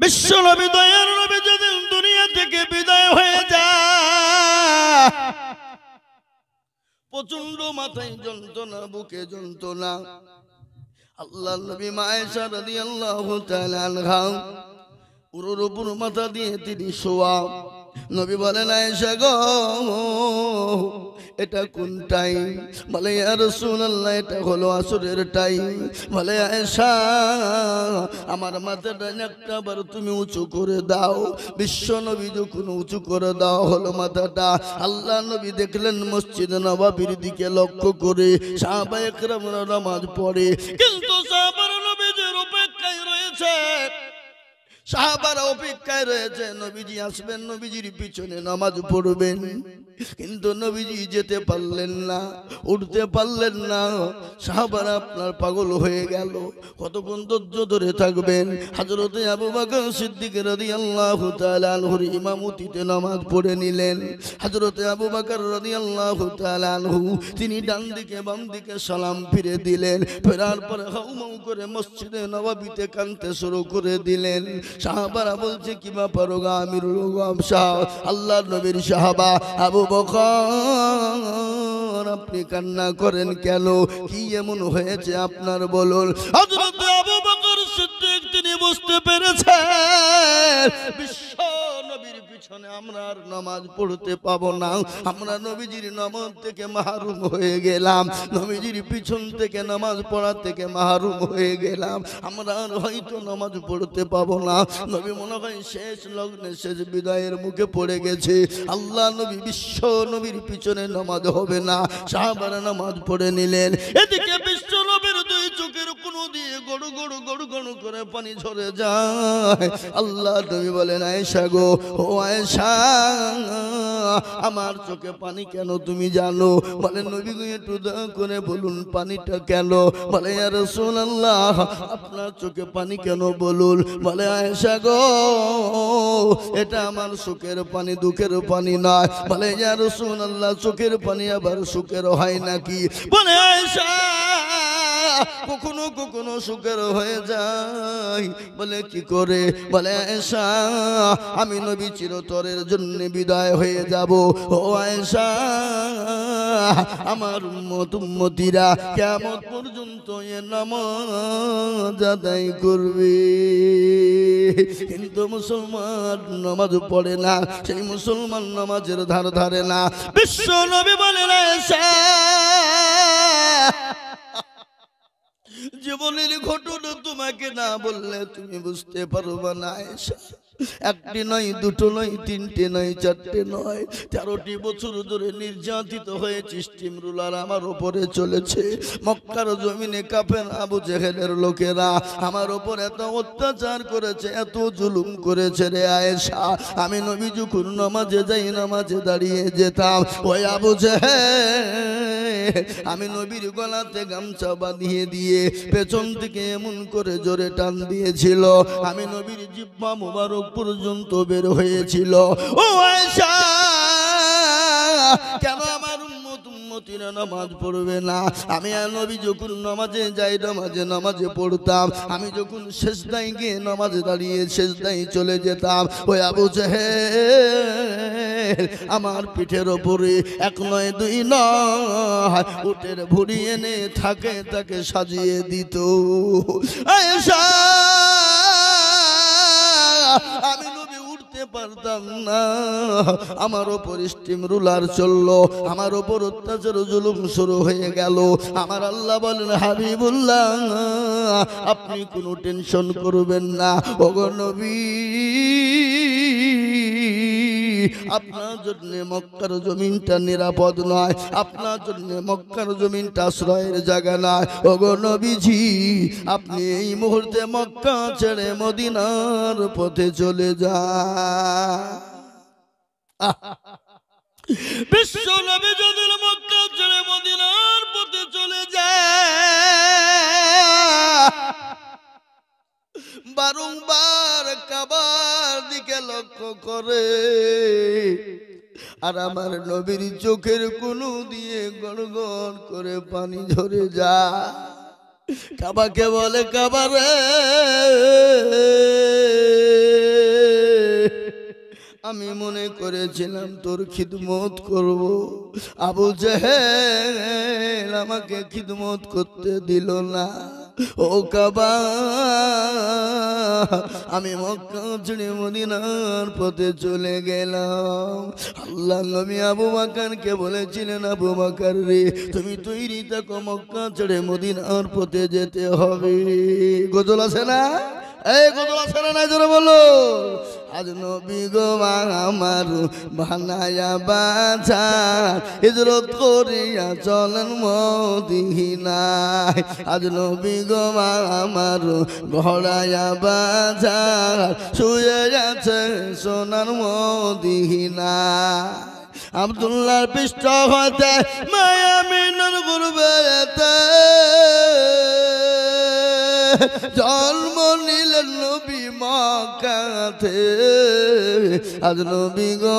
বিশ্ব নবী দয়ার নবী যেদিন দুনিয়া থেকে বিদায় হয়ে যায়, প্রচন্ড মাথায় যন্ত্রণা, বুকে যন্ত্রণা। আল্লাহ নবী মা আয়েশা রাদিয়াল্লাহু তাআলা আনহা উরুর উপর মাথা দিয়ে তিনি শোয়া। নবী বলেন, আয়েশা গো, এটা কোন টাইম? বলে, ইয়া রাসূলুল্লাহ, এটা হলো আসরের টাইম। বলে, আয়েশা, আমার মাথাটা একটাবার তুমি উঁচু করে দাও। বিশ্ব নবী যখন উঁচু করে দাও হলো মাথাটা, আল্লাহ নবী দেখলেন মসজিদ নববীর দিকে লক্ষ্য করে সাহাবায়ে কেরামরা নামাজ পড়ে, কিন্তু সাহাবারা নবীজির অপেক্ষায় রয়েছে। সাহাবারা অপেক্ষায় রয়েছে, নবীজি আসবেন, নবীজির পিছনে নামাজ পড়বেন। কিন্তু নবীজি যেতে পারলেন না, উঠতে পারলেন না। সাহাবারা আপনার পাগল হয়ে গেল, কতক্ষণ ধৈর্য ধরে থাকবেন? হযরতে আবু বকর সিদ্দিক রাদিয়াল্লাহু তাআলা আনহুর ইমামতিতে নামাজ পড়ে নিলেন। হযরতে আবু বকর রাদিয়াল্লাহু তাআলা আনহু তিনি ডান দিকে বাম দিকে সালাম ফিরে দিলেন। ফেরার পরে হাউমাউ করে মসজিদে নববীতে কাঁদতে শুরু করে দিলেন। সাহাবারা বলছে, কি ব্যাপার গো আমিরুল মুমিনিন সাহেব, আল্লাহর নবীর সাহাবা আবু বকর, আপনি কান্না করেন কেন? কি এমন হয়েছে আপনার বলুন? হযরত আবু বকর সিদ্দিক তিনি বুঝতে পেরেছেন বিশ্ব নবীর পিছনে আমরা আর নামাজ পড়তে পাবো না, আমরা নবীজির নামাজ থেকে মাহরুম হয়ে গেলাম, নবীজির পিছন থেকে নামাজ পড়া থেকে মাহরুম হয়ে গেলাম, আমরা আর হয়তো নামাজ পড়তে পাবো না। নবী মনে হয় শেষ লগ্নে, শেষ বিদায়ের মুখে পড়ে গেছে। আল্লাহ নবী বিশ্ব নবীর পিছনে নামাজ হবে না, সাহাবারা নামাজ পড়ে নিলেন। এদিকে বিশ্ব নবীর দুই চোখের কোন দিয়ে গড়ু গড়ু গড়ু গড়ু করে পানি ঝরে যায়। আল্লাহ নবী বলেন, আয়েশা গো, ও আয়েশা, আমার চোখে পানি কেন তুমি জানো? বলে, নবী গো, একটু দয়া করে বলুন পানিটা কেন? বলে, ইয়া রাসূলুল্লাহ, আপনার চোখে পানি কেন বলুন? বলে, আয়েশা গো, এটা আমার সুখের পানি, দুঃখের পানি নয়। বলে, ইয়া রাসূলুল্লাহ, চোখের পানি আবার সুখের হয় নাকি? বলে, আয়েশা, কখনো কখনো সুখের হয়ে যায়। বলে, কি করে? বলে, আয়েশা, আমি নবী চিরতরের জন্য বিদায় হয়ে যাব। ও আয়েশা, আমার উম্মত উম্মতিরা কিয়ামত পর্যন্ত এ নামাজ আদায় করবে, কিন্তু মুসলমান নামাজ পড়ে না, সেই মুসলমান নামাজের ধার ধারে না। বিশ্ব নবী বলেন, আয়েশা, জীবনের ঘটনা তোমাকে না বললে তুমি বুঝতে পারবে না আয়েশা। একটি নয়, দুটো নয়, তিনটে নয়, চারটে নয়, 13টি বছর ধরে নির্যাতিত হয়েছে। স্টিম রুলার আমার উপরে চলেছে। মক্কার জমিনে কাফের আবু জেহেলের লোকেরা আমার উপর এত অত্যাচার করেছে, এত জুলুম করেছে রে আয়েশা। আমি নবী যখন নামাজে যাই, নামাজে দাঁড়িয়ে যেতাম, ওই আবু জেহেল আমি নবীর গলাতে গামছা বাঁধিয়ে দিয়ে পেছন থেকে এমন করে জোরে টান দিয়েছিল, আমি নবীর জিহ্বা মুবারক পর্যন্ত বের হয়েছিল। ও আয়েশা, কেন আমার উম্মত উম্মতিরা নামাজ পড়বে না? আমি আর নবী যখন নামাজে যাই, নামাজে পড়তাম, আমি যখন সেজদায় গিয়ে নামাজে দাঁড়িয়ে সেজদায় চলে যেতাম, ওই আবু জেহেল আমার পিঠের ওপরে এক নয়, দুই নয়, উটের ভুঁড়ি এনে থাকে তাকে সাজিয়ে দিত। আয়েশা, আমি নবী উঠতে পারতাম না, আমার ওপর স্টিম রুলার চললো, আমার ওপর অত্যাচার জুলুম শুরু হয়ে গেল। আমার আল্লাহ বলেন, হাবিবুল্লাহ, আপনি কোনো টেনশন করবেন না, ওগো নবী, আপনার জন্য মক্কার জমিনটা নিরাপদ নয়, আপনার জন্য মক্কার জমিনটা আশ্রয়ের জায়গা নয়। ওগো নবীজি, আপনি এই মুহূর্তে মক্কা ছেড়ে মদিনার পথে চলে যান। বিশ্ব নবী যদি মক্কা ছেড়ে মদিনার পথে চলে যায়, বারংবার কাবার দিকে লক্ষ্য করে, আর আমার নবীর চোখের কোন দিয়ে গড় গড় করে পানি ঝরে যায়। কাবাকে বলে, কাবা রে, আমি মনে করেছিলাম তোর খিদমত করব, আবু জেহেল আমাকে খিদমত করতে দিল না। ও কাবা, আমি মক্কা ছেড়ে মদিনার পথে চলে গেলাম। আল্লাহ নবী আবু বকরকে বলেছিলেন, আবু বকর রে, তুমি তৈরি থাকো, মক্কা ছেড়ে মদিনার পথে যেতে হবে। গজল আছে না? এই গজল আছে না? নাই জোরে বলো। আজ নবী গো আমার বানায়া বাজার, হিজরত করিয়া চলেন মদিনায়। আজ নবী গো আমার ঘোড়ায়া বাজার, শুয়ে আছে সোনার মদিনায়। আব্দুল্লাহর পৃষ্ঠ হতে মায়া মিনার গুরবেতে জন্ম নিলেন নবী মক্কাতে। আজ নবী গো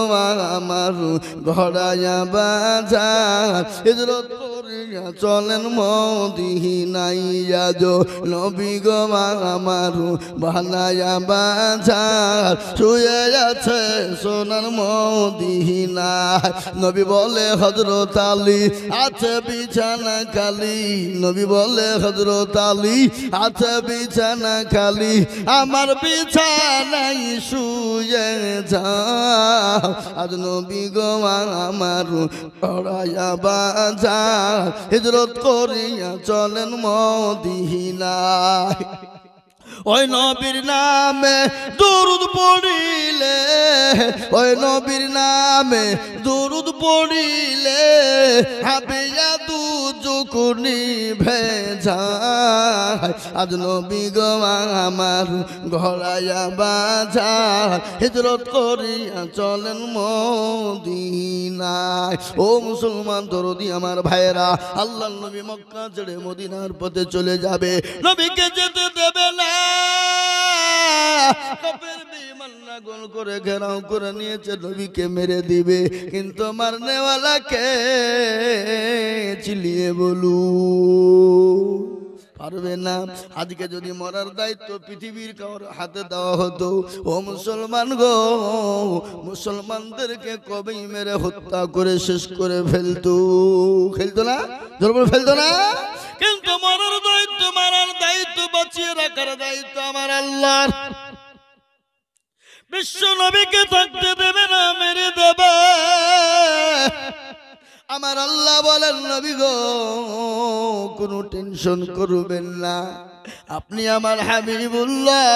আমার ঘোড়ায়া বাজার, হিজরত করিয়া চলেন মদিনায়। আজ নবী গো আমার বানায়া বাজার, শুয়ে আছে সোনার মদিনায়। নবী বলে হযরত আলী আছে বিছানা খালি, নবী বলে হযরত আলী আছে বিছানা খালি, আমার বিছানায় শুয়ে যাও। আজ নবী গো আমার ঘোড়ায়া বাজার, হিজরত করিয়া চলেন মদিনায়। ওই নবীর নামে দরুদ পড়িলে, ওই নবীর নামে দরুদ পড়িলে হাবিয়া দুজকুনি ভেজায়। আজ নবী গো আমার ঘোড়ায়া বাজার, হিজরত করিয়া চলেন মদিনায়। ও মুসলমান দরদি আমার ভাইরা, আল্লাহর নবী মক্কা ছেড়ে মদিনার পথে চলে যাবে, নবীকে যেতে দেবে না। কাফের বেঈমান গোল করে ঘেরাও করে নিয়েছে, নবীকে মেরে দিবে, কিন্তু মারনেওয়ালাকে চিলিয়ে বলু পারবে না। আজকে যদি মরার দায়িত্ব পৃথিবীর কারোর হাতে দেওয়া হতো, ও মুসলমান গো, মুসলমানদেরকে কবেই মেরে হত্যা করে শেষ করে ফেলতো। খেলতো না? জোর করে ফেলতো না? কিন্তু মরার দায়িত্ব, মারার দায়িত্ব, বাঁচিয়ে রাখার দায়িত্ব আমার আল্লাহর। বিশ্ব নবীকে থাকতে দেবে না, মেরে দেবে। আমার আল্লাহ বলেন, নবী গো কোনো টেনশন করবেন না, আপনি আমার হাবিবুল্লাহ,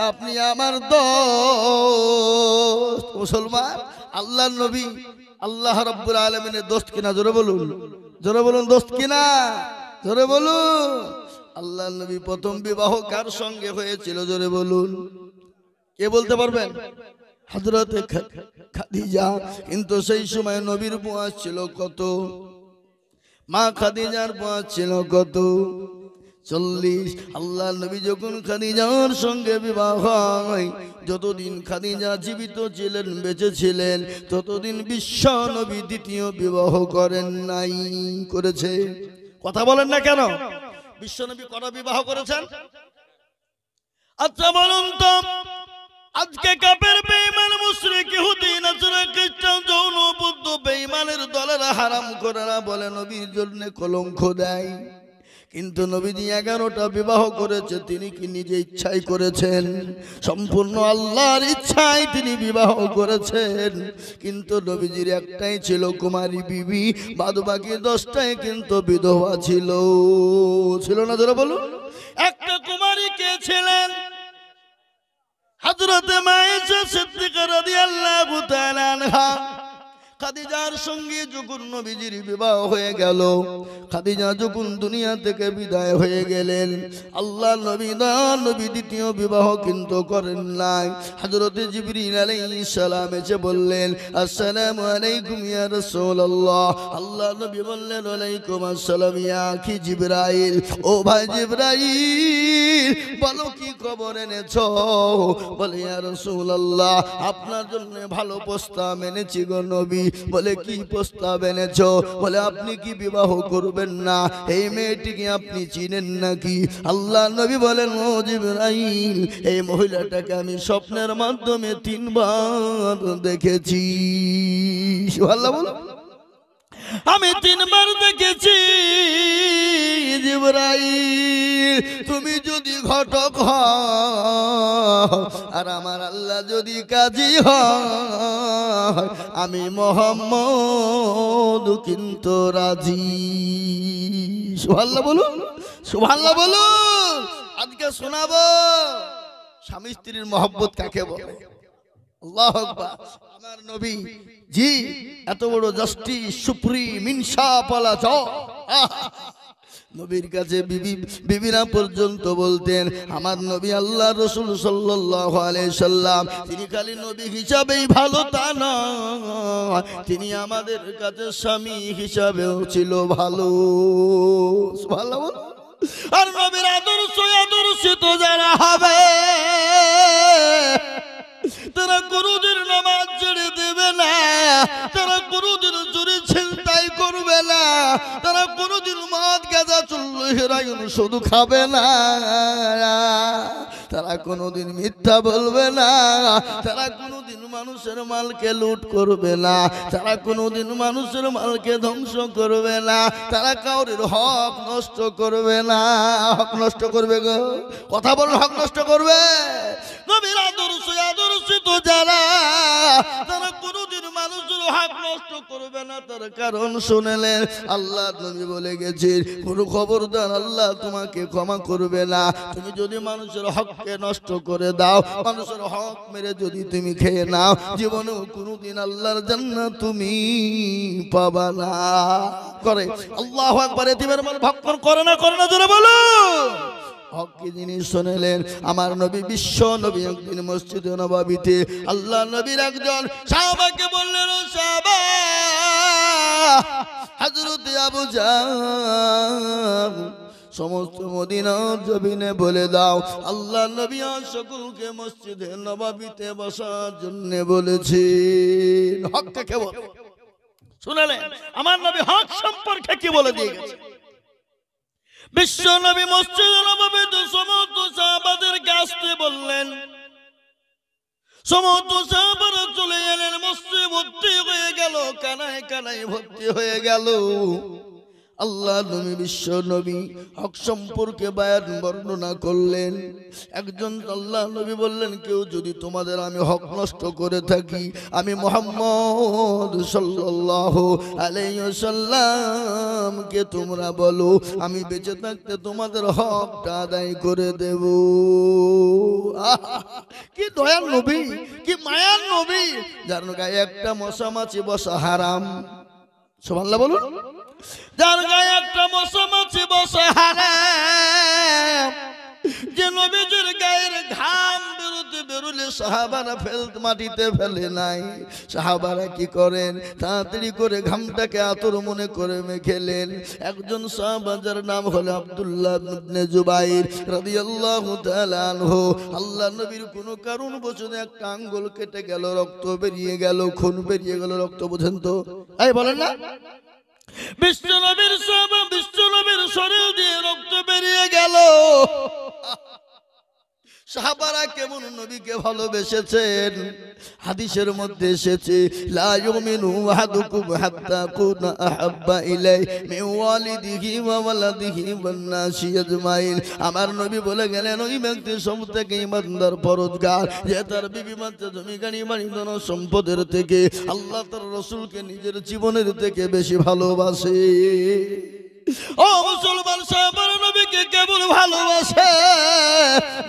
আপনি আমার দোস্ত। মুসলমান, আল্লাহর নবী আল্লাহ রাব্বুল আলামিনের দোস্ত কিনা? জোরে বলুন, জোরে বলুন, দোস্ত কিনা? জোরে বলুন। আল্লাহর নবী প্রথম বিবাহ কার সঙ্গে হয়েছিল? জোরে বলুন। কে বলতে পারবেন? হযরতে খাদিজা। কিন্তু সেই সময় নবীর বয়স ছিল কত? মা খাদিজার বয়স ছিল কত? 40। আল্লাহ নবী যখন খাদিজার সঙ্গে বিবাহ হয়, যতদিন খাদিজা জীবিত ছিলেন, বেঁচে ছিলেন, ততদিন বিশ্ব নবী দ্বিতীয় বিবাহ করেন নাই। করেছে? কথা বলেন না কেন? বিশ্ব নবী কটা বিবাহ করেছেন? আচ্ছা বলুন তো, আজকে কাফের বেঈমান মুশরিক ইহুদি নাসারা খ্রিস্টান যৌন বৌদ্ধ বেঈমানের দলেরা হারাম করেরা বলে নবীর জন্য কলঙ্ক দেয়, কিন্তু নবীজি 11টা বিবাহ করেছে। তিনি কি নিজে ইচ্ছাই করেছেন? সম্পূর্ণ আল্লাহর ইচ্ছায় তিনি বিবাহ করেছেন। কিন্তু নবীজির একটাই ছিল কুমারী বিবি, বাদ বাকি 10টাই কিন্তু বিধবা ছিল। ছিল না? জোরে বলুন। একটা কুমারী কে ছিলেন? হযরতে মায়েশা সিদ্দিকা রাদিয়াল্লাহু তাআলা আনহা। খাদিজার সঙ্গে যখন নবীজির বিবাহ হয়ে গেল, খাদিজা যখন দুনিয়া থেকে বিদায় হয়ে গেলেন, আল্লাহ নবী দ্বিতীয় বিবাহ কিন্তু করেন নাই। হযরতে জিবরিল আলাইহিস সালাম এসে বললেন, আসসালামু আলাইকুম ইয়া রাসূলুল্লাহ। আল্লাহ নবী বললেন, ওয়ালাইকুম আসসালাম ইয়া আখি জিবরাইল। ও ভাই জিবরাইল, বলো কি খবর এনেছো? বলে, ইয়া রাসূলুল্লাহ, আপনার জন্য ভালো প্রস্তাব এনেছি গো নবী। বলে কি প্রস্তাব এনেছো? বলে আপনি কি বিবাহ করবেন না? এই মেয়েটিকে আপনি চিনেন নাকি? আল্লাহ নবী বলেন, ও জিবরাইল, এই মহিলাটাকে আমি স্বপ্নের মাধ্যমে 3 বার দেখেছি। সুবহানাল্লাহ বলো। আমি 3 বার দেখেছি। জিবরাইল, তুমি যদি ঘটক হও আর আমার আল্লাহ যদি কাজী হয়, আমি মুহাম্মদ কিন্তু রাজি। সুবহানাল্লাহ বলুন, সুবহানাল্লাহ বলুন। আজকে শোনাবো স্বামী স্ত্রীর মহব্বত কাকে বলে। আল্লাহু আকবার। আমার নবী জি এত বড় জাস্টিস, সুপ্রিম, ইনসাফ ওয়ালা জজ। নবীর কাছে বিবিরা পর্যন্ত বলতেন, আমার নবী আল্লাহ রাসূল সাল্লাল্লাহু আলাইহি সাল্লাম তিনি খালি নবী হিসাবেই ভালো তা নয়, তিনি আমাদের কাছে স্বামী হিসাবেও ছিল ভালো। সুবহানাল্লাহ। আর নবীর আদর্শিত যারা হবে তারা কোনদিন নামাজ ছেড়ে দেবে না, তারা কোনদিন চুরি ছিনতাই করবে না, তারা কোনদিন মদ গাঁজা চুল্লু হেরাইন শুধু খাবে না, তারা কোনদিন মিথ্যা বলবে না, তারা কোনদিন মানুষের মালকে লুট করবে না, তারা কোনদিন মানুষের মালকে ধ্বংস করবে না, তারা কাউরের হক নষ্ট করবে না। হক নষ্ট করবে গো? কথা বলুন, হক নষ্ট করবে? নবীর আদর্শিত যারা তারা কোনদিন মানুষের হক নষ্ট করবে না। তার কারণ শুনলেন, আল্লাহ নবী বলে গেছে, কোনো খবরদার আল্লাহ তোমাকে ক্ষমা করবে না তুমি যদি মানুষের হককে নষ্ট করে দাও, মানুষের হক মেরে যদি তুমি খেয়ে নাও, জীবনেও কোনদিন আল্লাহর জান্নাত তুমি পাবা না। করে আল্লাহু আকবার। এতিমের মাল ভক্ষণ করে না জোরে বলো। হক জিনিস শুনলেন আমার নবী, বিশ্ব নবী একদিন মসজিদে নববীতে আল্লাহ নবীর একজন সাহাবাকে বললেন, ও সাহাবা, হযরত আবু জাহল সমস্ত মদিনার জমিনে বলে দাও আল্লাহ নবী সকলকে মসজিদে নববীতে বসার জন্য বলেছেন। হক কে বলে শুনলেন আমার নবী হক সম্পর্কে কি বলে দিয়ে গেছে। বিশ্ব নবী মসজিদে নববীতে সমস্ত সাহাবাদেরকে আসতে বললেন, সমস্ত সাহাবারা চলে এলেন, মসজিদ ভর্তি হয়ে গেল, কানায় কানায় ভর্তি হয়ে গেল। আল্লাহ নবী বিশ্ব নবী হক সম্পর্কে বায়ান বর্ণনা করলেন। একজন আল্লাহ নবী বললেন, কেউ যদি তোমাদের আমি হক নষ্ট করে থাকি, আমি মুহাম্মদ সাল্লাল্লাহু আলাইহি ওয়াসাল্লামকে তোমরা বলো আমি বেঁচে থাকতে তোমাদের হকটা আদায় করে দেব। কি দয়ার নবী, কি মায়ার নবী, যার গায়ে একটা মশা মাছি বসা হারাম। সুবহানাল্লাহ বলুন। যার গায়ে একটা মশা মাছি বসা হারাম, যে নবীজির গায়ের ঘাম বেরোলে সাহাবারা মাটিতে ফেলে নাই। সাহাবারা কি করেন, তাড়াতাড়ি করে ঘামটাকে আতর মনে করে মেখেলেন। একজন সাহাবা যার নাম হলো আব্দুল্লাহ ইবনে জুবাইর রাদিয়াল্লাহু তাআলা আনহু, আল্লাহ নবীর কোনো কারণ বশত একটা আঙ্গুল কেটে গেল, রক্ত বেরিয়ে গেল, খুন বেরিয়ে গেল। রক্ত বোঝেন তো? এই বলেন না, বিশ্ব নবীর সাহাবা, বিশ্ব নবীর শরীর দিয়ে রক্ত বেরিয়ে গেল। সাহাবারা কেমন নবীকে ভালোবেসেছেন। হাদিসের মধ্যে এসেছে, লা ইউমিনু আহাদুকুম হাত্তা কুনা আহাব্বা ইলাই মিন ওয়ালিদিহি ওয়া ওয়ালাদিহি ওয়ান নাসি আজমাইন। আমার নবী বলে গেলেন, ওই ব্যক্তি সবথেকে ঈমানদার পরহেজগার, যে তার বিবি বাচ্চা জমি গাড়ি বাড়ি ধন সম্পদের থেকে আল্লাহ তার রাসূলকে নিজের জীবনের থেকে বেশি ভালোবাসে। ও মুসলমান, সাহাবারা নবীকে কেবল ভালোবাসে।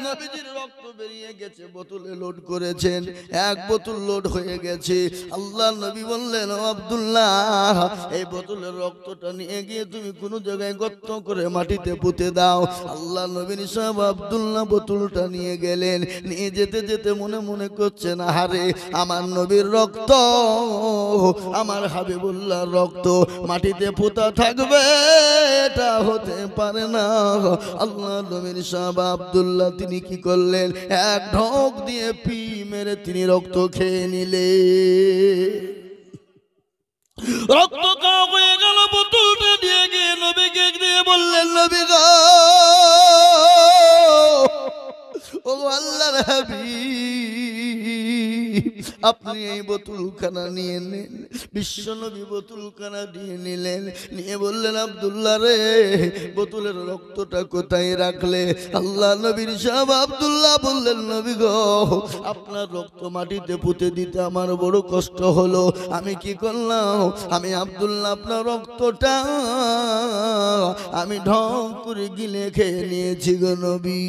নবীজির রক্ত বেরিয়ে গেছে, বোতলে লোড করেছেন, এক বোতল লোড হয়ে গেছে। আল্লাহ নবী বললেন, ও আব্দুল্লাহ, এই বোতলের রক্তটা নিয়ে গিয়ে তুমি কোনো জায়গায় গর্ত করে মাটিতে পুঁতে দাও। আল্লাহ নবী সাহেব আব্দুল্লাহ বোতলটা নিয়ে গেলেন। নিয়ে যেতে যেতে মনে মনে করছেন, আহারে আমার নবীর রক্ত, আমার হাবিবুল্লাহর রক্ত মাটিতে পুঁতা থাকবে, এটা হতে পারে না। আল্লাহ নবীর সাহাব আব্দুল্লাহ তিনি কি করলেন, এক ঢোক দিয়ে পি মেরে তিনি রক্ত খেয়ে নিলেন। রক্ত খাওয়া হয়ে গেল, বোতলটা দিয়ে গিয়ে নবীকে দিয়ে বললেন, নবী গো, ও আল্লাহর হাবিব, আপনি এই বোতলখানা নিয়ে নেন। বিশ্ব নবী বোতলখানা নিয়ে নিলেন, নিয়ে বললেন, আব্দুল্লাহ রে, বোতলের রক্তটা কোথায় রাখলে? আল্লাহ নবীর সাহেব আব্দুল্লাহ বললেন, নবী গো, আপনার রক্ত মাটিতে পুঁতে দিতে আমার বড় কষ্ট হলো। আমি কি করলাম? আমি আব্দুল্লাহ আপনার রক্তটা আমি ঢং করে গিলে খেয়ে নিয়েছি গো নবী।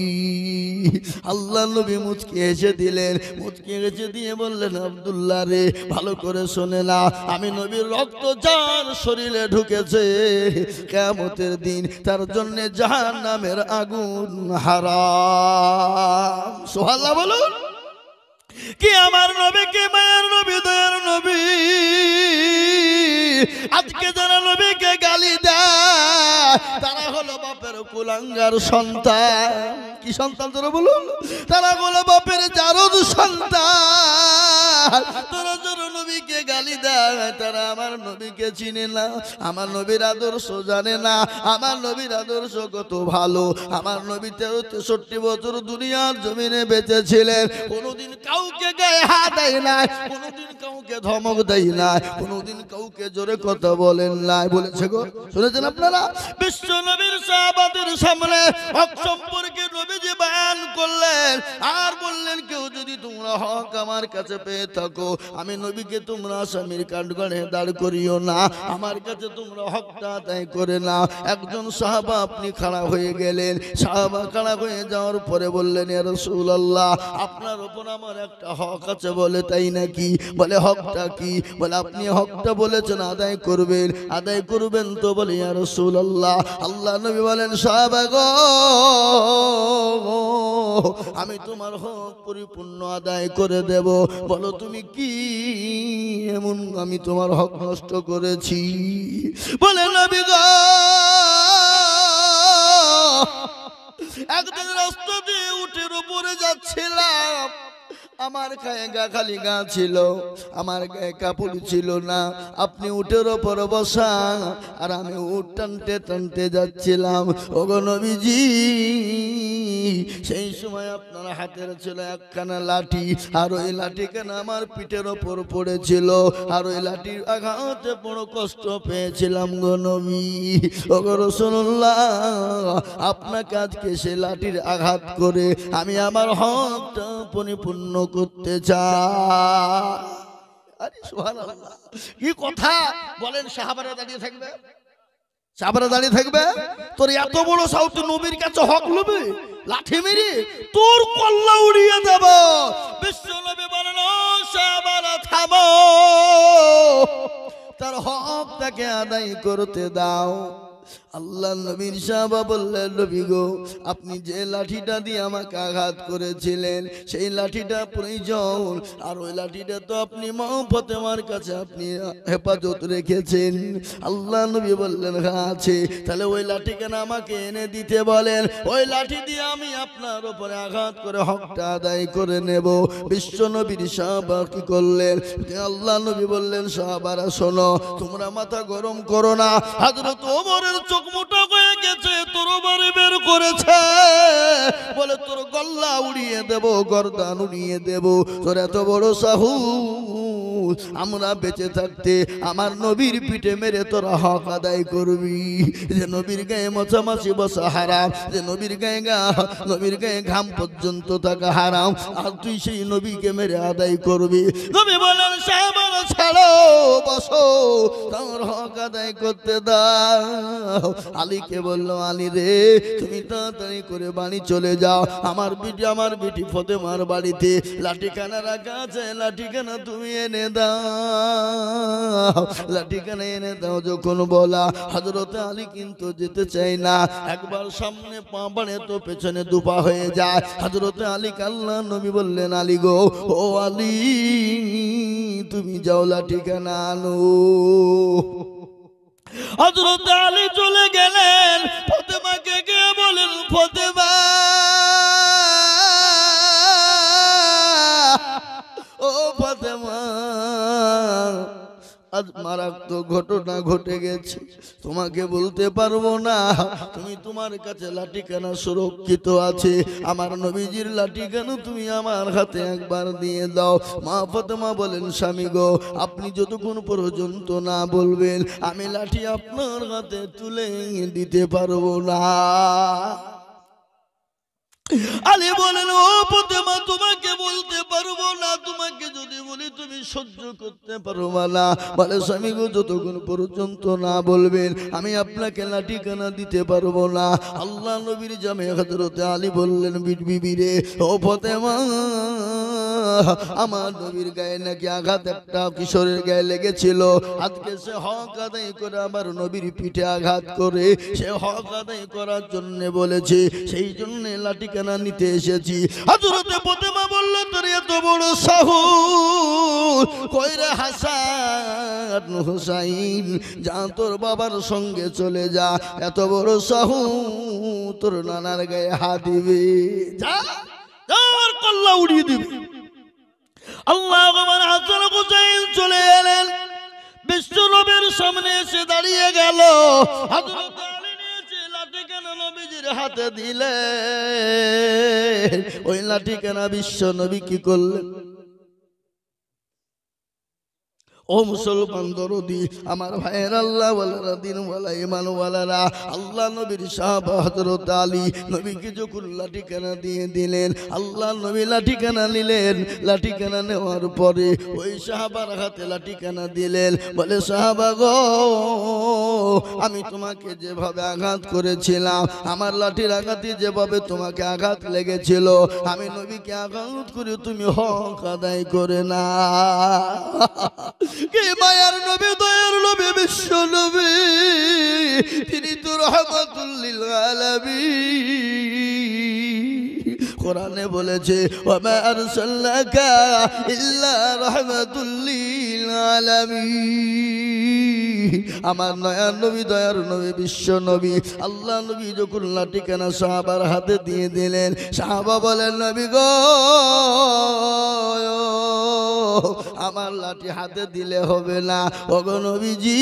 আল্লাহ নবী মুচকি হেসে দিলেন, মুচকি হেসে দিয়ে বললেন, আব্দুল্লাহ রে, ভালো করে শোনে না, আমি নবীর রক্ত যার শরীরে ঢুকেছে, কিয়ামতের দিন তার জন্য জাহান্নামের আগুন হারাম। সুবহানাল্লাহ বলুন। কি আমার নবী, কি মায়ের নবী, দয়ার নবী, আজকে যারা নবীকে গালি দেয় তারা হলো বাপের কুলাঙ্গার সন্তান। কি সন্তান তোরা বলুন? তারা হলো বাপের জারদ সন্তান। তোরা যারা নবীকে গালি দেয় তারা আমার নবীকে চিনে না, আমার নবীর আদর্শ জানে না। আমার নবীর আদর্শ কত ভালো। আমার নবী 63 বছর দুনিয়ার জমিনে বেঁচে ছিলেন, কোনোদিন কাউকে গায়ে হাত দেয় না, কোনোদিন কাউকে ধমক দেয় না, কোনোদিন কাউকে জোরে কথা বলেন নাই। বলেছে গো, শুনেছেন আপনারা? বিশ্ব নবীর সাহাবাদের সামনে হক সম্পর্কে নবীজি বয়ান করলেন আর বললেন, কেউ যদি তোমরা হক আমার কাছে পেয়ে থাকো, আমি নবীকে তোমরা আসামির কাঠগড়ে দাঁড় করিও না, আমার কাছে তোমরা হকটা আদায় করে নাও। একজন সাহাবা আপনি খাড়া হয়ে গেলেন, সাহাবা খাড়া হয়ে যাওয়ার পরে বললেন, ইয়া রাসূলুল্লাহ, আপনার উপর আমার একটা হক আছে। বলে তাই নাকি? বলে হকটা কি? বলে আপনি হকটা বলেছেন আদায় করবেন, আদায় করবেন তো? বলে ইয়া রাসূলুল্লাহ। আল্লাহ নবী বলেন, সাহাবা গো, আমি তোমার হক পরিপূর্ণ আদায় করে দেব। বলো তুমি কি এমন আমি তোমার হক নষ্ট করেছি? বলে নবী গো, একদিন রাস্তা দিয়ে উটের উপরে যাচ্ছিলাম, আমার গায়ে খালি গা ছিল, আমার গায়ে কাপড় ছিল না। আপনি উটের ওপর বসা আর আমি উট টানতে টানতে যাচ্ছিলাম। ওগো নবীজি, সেই সময় আপনার হাতের ছিল একখানা লাঠি, আর ওই লাঠিখানা আমার পিঠের ওপর পড়েছিল, আর ওই লাঠির আঘাতে বড় কষ্ট পেয়েছিলাম গো নবী। ওগো রাসূলুল্লাহ, আপনাকে আজকে সে লাঠির আঘাত করে আমি আমার হকটা পরিপূর্ণ করতে চাই। আরে সুবহানাল্লাহ, কি কথা বলেন! সাহাবারা দাঁড়িয়ে থাকবে, সাহাবারা দাঁড়িয়ে থাকবে? তোর এত বড় সাহস, নবীর কাছে হক লবে? লাঠি মেরে তোর কল্লা উড়িয়ে দেব। বিশ্ব নবী বলেন, ও সাহাবারা থামো, তার হক তাকে আদায় করতে দাও। আল্লাহ নবীর সাহাবা বললেন, নবী গো, আপনি যে লাঠিটা দিয়ে আমাকে আঘাত করেছিলেন সেই লাঠিটা প্রয়োজন, আর ওই লাঠিটা তো আপনি মা ফাতেমার কাছে আপনি হেফাজত রেখেছেন। আল্লাহ নবী বললেন, হ্যাঁ আছে। তাহলে ওই লাঠি কেন আমাকে এনে দিতে বলেন, ওই লাঠি দিয়ে আমি আপনার উপরে আঘাত করে হকটা আদায় করে নেব। বিশ্ব নবীর সাহাবা কি করলেন? আল্লাহ নবী বললেন, সাহাবারা শোনো, তোমরা মাথা গরম করো না। হযরত ওমরের চোখ মোটা হয়ে গেছে, তরবারি বের করেছে, বলে তোর গল্লা উড়িয়ে দেব, গর্দান উড়িয়ে দেব। তোর এত বড় সাহস, আমরা বেঁচে থাকতে আমার নবীর পিঠে মেরে তোরা হক আদায় করবি? যে নবীর গায়ে মশামাছি বসা হারাম, যে নবীর গায়ে ঘাম পর্যন্ত থাকা হারাম, আর তুই সেই নবীকে মেরে আদায় করবি? নবী বলেন, সাহাবারা ছাড়ো, বসো, তোর হক আদায় করতে দাও। আলীকে বললো, আলী রে, তুমি তাড়াতাড়ি করে বাড়ি চলে যাও, আমার বিটি ফাতেমার বাড়িতে লাঠিখানা রাখা আছে, লাঠিখানা তুমি এনে দাও, লাঠিখানা এনে দাও। যখন বলা, হযরত আলী কিন্তু যেতে চাই না, একবার সামনে পা বাড়ে তো পেছনে দুপা হয়ে যায়। হযরত আলীকে আল্লাহ নবী বললেন, আলী গো, ও আলী, তুমি যাও লাঠিখানা আনো। হযরত আলী চলে গেলেন, ফাতেমাকে গিয়ে বলেন, ফাতেমা, ও ফাতেমা, আজ মারাত্মক ঘটনা ঘটে গেছে, তোমাকে বলতে পারবো না। তুমি তোমার কাছে লাঠিখানা সুরক্ষিত আছে, আমার নবীজির লাঠিখানা তুমি আমার হাতে একবার দিয়ে দাও। মা ফাতেমা বলেন, স্বামী গো, আপনি যতক্ষণ পর্যন্ত না বলবেন আমি লাঠি আপনার হাতে তুলে দিতে পারবো না। আলী বলেন, ও ফাতেমা, তোমাকে বলতে পারবো না, তোমাকে যদি বলি তুমি সহ্য করতে পারবা না। বলে, স্বামী গো, যতক্ষণ পর্যন্ত না বলবেন আমি আপনাকে লাঠিখানা দিতে পারবো না। আল্লাহ নবীর জামে হযরত আলী বললেন, বিবি রে, ও ফাতেমা, আমার নবীর গায়ে নাকি আঘাত একটা কিশোরের গায়ে লেগেছিল, আজকে সে হক আদায় করে আমার নবীর পিঠে আঘাত করে সে হক আদায় করার জন্য বলেছে, সেই জন্য লাঠিখানা নিতে এসেছি। হযরত ফাতেমা বলল, তোর এত বড় সাহস, কইরে হাসান হুসাইন, যা তোর বাবার সঙ্গে চলে যা, এত বড় সাহস তোর নানার গায়ে হাত দিবে, যা আর কল্লা উড়িয়ে দিবে। আল্লাহ আমার হাসান হুসাইন চলে এলেন, বিশ্ব নবীর সামনে এসে দাঁড়িয়ে গেল। হযরত আলী নিয়েছে লাঠিখানা নবীজির হাতে দিলেন। ওই লাঠিখানা বিশ্ব নবী কি করলেন? ও মুসলমান দরদি, আমার ভাইয়ের, আল্লাহ ওয়ালারা, দিন ওয়ালা, ইমান ওয়ালারা, আল্লাহ নবীর সাহাবা হযরত আলী নবীকে যখন লাঠিখানা দিয়ে দিলেন, আল্লাহ নবী লাঠিখানা নিলেন। লাঠিখানা নেওয়ার পরে ওই সাহাবার হাতে লাঠিখানা দিলেন। বলে, সাহাবা গো, আমি তোমাকে যেভাবে আঘাত করেছিলাম, আমার লাঠির আঘাতে যেভাবে তোমাকে আঘাত লেগেছিল, আমি নবীকে আঘাত করে তুমি হক আদায় করে না। কে মায়ার নবী, দয়ার নবী, বিশ্ব নবী, তিনি তো রাহমাতুল লিল আলামিন। কোরআনে বলেছে, ওয়া মা আরসালনাকা ইল্লা রাহমাতুল লিল আলামিন। আমার নয়ার নবী, দয়ার নবী, বিশ্ব নবী, আল্লাহ নবী যখন লাঠিখানা সাহাবার হাতে দিয়ে দিলেন, সাহাবা বলেন, নবী গো, আমার লাঠি হাতে দিলে হবে না। ওগো নবীজি,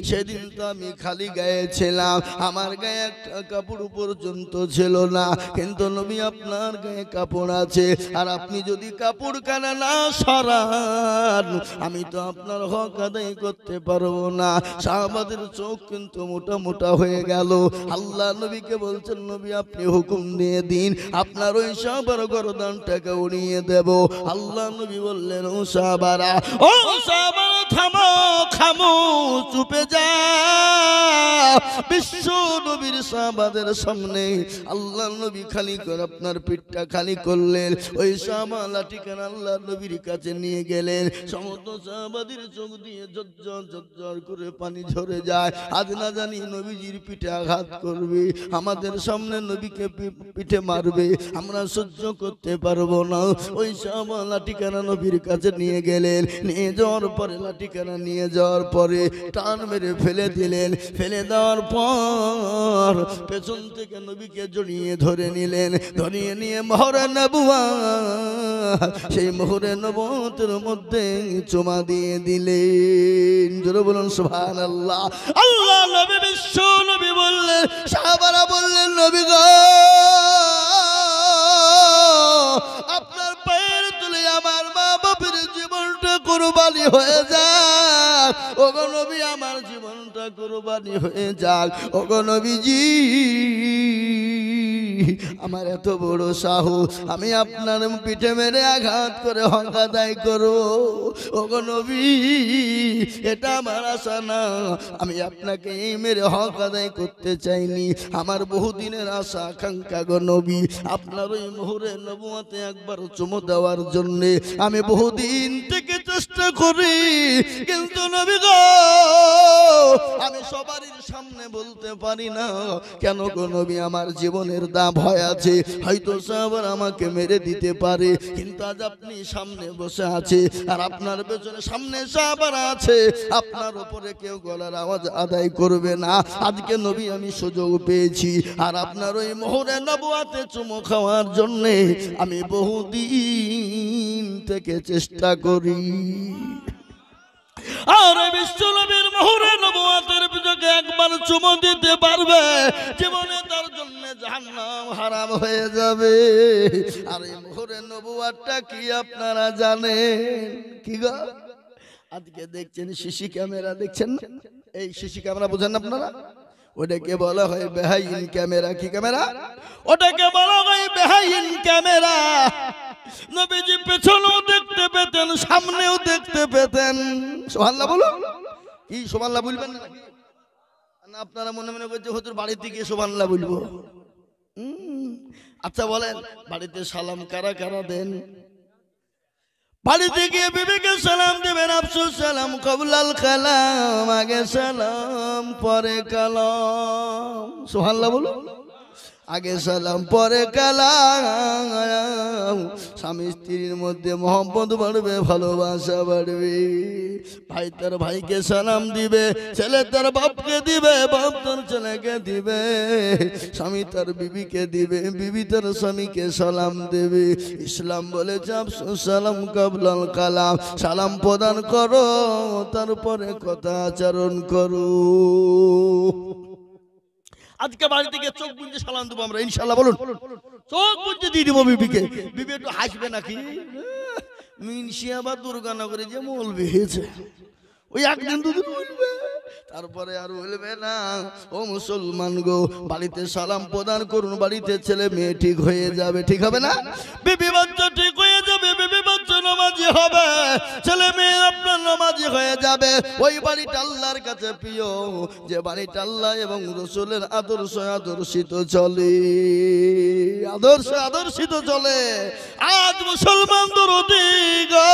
সেদিন তো আমি খালি গায়ে ছিলাম, আমার গায়ে একটা কাপড় পর্যন্ত ছিল না, কিন্তু নবী আপনার গায়ে কাপড় আছে, আর আপনি যদি কাপড় কানা না সরান আমি তো আপনার হক আদায় করতে পারবো না। সাহাবাদের চোখ কিন্তু মোটা মোটা হয়ে গেল। আল্লাহ নবীকে বলছেন, নবী আপনি হুকুম দিয়ে দিন, আপনার ওই সাহাবার গর্দানটাকে উড়িয়ে দেব। আল্লাহ নবী বললেন, ও সাহাবারা, ও সাহাবারা, থামো, খামো, চুপে যা। বিশ্ব নবীর সাহাবাদের সামনে আল্লাহ নবী খালি করে আপনার পিঠটা খালি করলেন। ওই সাহাবা লাঠিখানা আল্লাহ নবীর কাছে নিয়ে গেলেন। সমস্ত সাহাবাদের চোখ দিয়ে ঝরঝর ঝরঝর করে পানি ঝরে যায়। আজ না জানি নবীজির পিঠে আঘাত করবে, আমাদের সামনে নবীকে পিঠে মারবে, আমরা সহ্য করতে পারবো না। ওই সাহাবা লাঠিখানা নবীর কাছে নিয়ে গেলেন। নিয়ে যাওয়ার পরে লাঠিখানা নিয়ে যাওয়ার পরে টান মেরে ফেলে দিলেন। ফেলে দেওয়ার পর পেছন থেকে নবীকে জড়িয়ে ধরে নিলেন। ধরিয়ে নিয়ে মোহরে নবুয়ত, সেই মোহরে নবুয়তের মধ্যে চুমা দিয়ে দিলেন। জোরে বলুন সুবহানাল্লাহ। আল্লাহ নবী, বিশ্ব নবী বললেন, সাহাবারা বললেন, নবী গো, আপনার পায়ের তুলে আমার মা বাপের জীবনটা কুরবানি হয়ে যাক। ওগো নবী, আমার জীবনটা কুরবানি হয়ে যাক। ওগো নবীজি, আমার এত বড় সাহস, আমি আপনার পিঠে মেরে আঘাত করে হক আদায় করব। ওগো নবী, এটা আমার আশা না, আমি আপনাকে মেরে হক আদায় করতে চাইনি, আমার বহুদিনের আশা আকাঙ্ক্ষা গো নবী, আপনার ওই মোহরে নবুয়তে একবার চুমু দেওয়ার জন্য আমি বহুদিন থেকে চেষ্টা করি, কিন্তু নবী গো, আমি সবারই সামনে বলতে পারি না। কেন গো নবী, আমার জীবনের দাম ভয় আছে, হয়তো সাহাবারা আমাকে মেরে দিতে পারে, কিন্তু আজ আপনি সামনে বসে আছে আর আপনার পেছনে সামনে সাহাবারা আছে, আপনার উপরে কেউ গলার আওয়াজ আদায় করবে না। আজকে নবী আমি সুযোগ পেয়েছি, আর আপনার ওই মোহরে নবুয়তে চুমু খাওয়ার জন্য আমি বহুদিন থেকে চেষ্টা করি। আর বিশ্বনবীর মোহরে নবুয়তের পিছনে একবার চুমো দিতে পারবে, জীবনে তার জন্য জাহান্নাম হারাম হয়ে যাবে। আর এই মোহরে নবুয়তটা কি আপনারা জানেন? কি গো, আজকে দেখছেন সিসি ক্যামেরা, দেখছেন না? এই সিসি ক্যামেরা বোঝেন না আপনারা? ওটাকে বলা হয় বেহাইন ক্যামেরা। কি ক্যামেরা? ওটাকে বলা হয় বেহাইন ক্যামেরা। নবীজি পেছনেও দেখতে পেতেন, সামনেও দেখতে পেতেন। সুবহানাল্লাহ বলুন। কি সুবহানাল্লাহ বলবেন না? আপনারা মনে মনে করছে হুজুর বাড়িতে গিয়ে সুবহানাল্লাহ বলবো। আচ্ছা বলেন, বাড়িতে সালাম কারা কারা দেন? বাড়িতে গিয়ে বিবিকে সালাম দেবেন। আফসোস সালাম কবলাল কালাম, আগে সালাম পরে কালাম। সুবহানাল্লাহ বলুন। আগে সালাম পরে কালাম। স্বামী স্ত্রীর মধ্যে মহব্বত বাড়বে, ভালোবাসা বাড়বে। ভাই তার ভাইকে সালাম দিবে, ছেলে তার বাপকে দিবে, বাপ তার ছেলেকে দিবে, স্বামী তার বিবিকে দিবে, বিবি তার স্বামীকে সালাম দেবে। ইসলাম বলেছে আফসোস সালাম কবলাল কালাম, সালাম প্রদান করো তারপরে কথা আচরণ করো। আজকে বাড়িতে গিয়ে চোখ বুঝে সালাম দেবো আমরা ইনশাআল্লাহ। বলুন, চোখ বুঝে দিয়ে দিব বিবিকে। বিবি একটু হাসবে নাকি? মিনসিয়া বা দুর্গানগরে যে মৌলবি হয়েছে, ওই একদিন দুদিন বলবে, তারপরে আর বলবে না। ও মুসলমান গো, বাড়িতে সালাম প্রদান করুন, বাড়িতে ছেলে মেয়ে ঠিক হয়ে যাবে। ঠিক হবে না? বিবি বাচ্চা ঠিক হয়ে যাবে, বিবি বাচ্চা নামাজি হবে, ছেলে মেয়ে আপনার নামাজি হয়ে যাবে। ওই বাড়িটা আল্লাহর কাছে প্রিয়, যে বাড়িটা আল্লাহ এবং রাসূলের আদর্শ আদর্শিত চলে, আদর্শ আদর্শিত চলে। আজ মুসলমান দরদি গো,